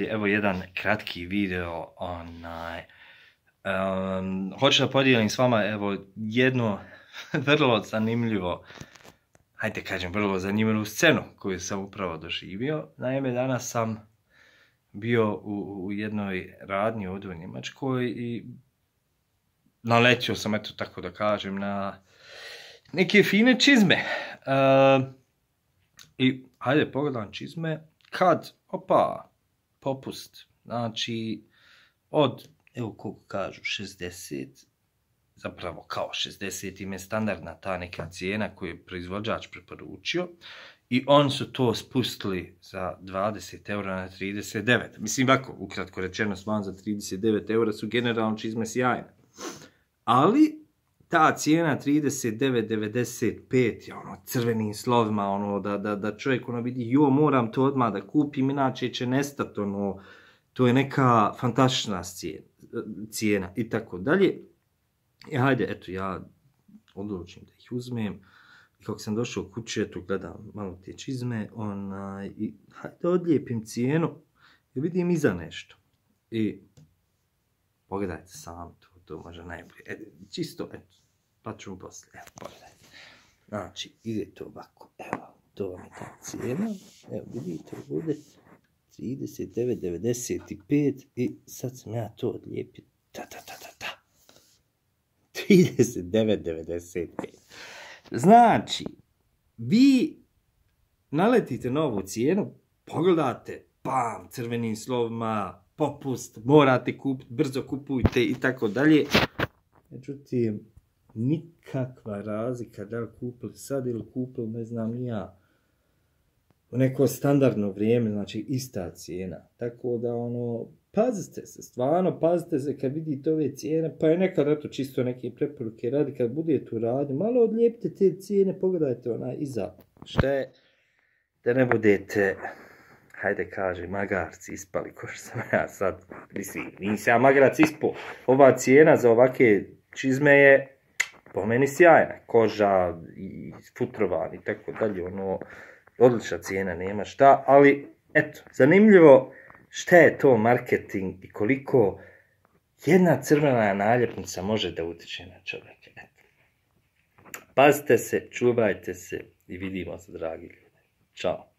Evo jedan kratki video, hoću da podijelim s vama evo jedno vrlo zanimljivo, vrlo zanimljivu scenu koju sam upravo doživio. Naime, danas sam bio u jednoj radnji ovdje u Njemačkoj i naletio sam, eto tako da kažem, na neke fine čizme. I hajde pogledam čizme, kad, popust, znači od, evo koliko kažu, 60, zapravo kao 60 im je standardna ta neka cijena koju je proizvođač preporučio i oni su to spustili za 20 eura na 39. Mislim, ovako, ukratko rečeno, za 39 eura su generalno čizme sjajne. Ali ta cijena 39,95 je ono crvenim slovima, ono da čovjek ono vidi, jo, moram to odmah da kupim, inače će nestati, ono, to je neka fantastična cijena i tako dalje. I hajde, eto, ja odlučim da ih uzmem. I kako sam došao u kuću, eto, gledam malo te čizme, i hajde odlijepim cijenu i vidim iza nešto. I pogledajte sam to može najbolje. Čisto, eto, pa ću mu poslije. Evo, pogledajte. Znači, ide to ovako. Evo, to vam je ta cijena. Evo, vidite, bude 39,95 i sad sam ja to odlijepio. 39,95. Znači, vi naletite na ovu cijenu, pogledate, bam, crvenim slovima, popust, morate kupiti, brzo kupujte i tako dalje. Međutim, nikakva razlika da li kupili sad ili kupili, ne znam ni ja, u neko standardno vrijeme, znači ista cijena. Tako da, ono, pazite se, stvarno pazite se kad vidite ove cijene, pa je nekad, eto, čisto neke preporuke radi, kad budete u radu, malo odlijepite te cijene, pogledajte onaj iza. Šta je, da ne budete, hajde kaže, magarci ispali, ko što sam ja sad, mislim, nisam ja magarac ispao. Ova cijena za ovake čizme je po meni sjajna, koža i futrovan i tako dalje, ono, odlična cijena, nema šta, ali, eto, zanimljivo šta je to marketing i koliko jedna crvena naljepnica može da utječe na čovjeka. Eto. Pazite se, čuvajte se i vidimo se, dragi ljudi. Ćao.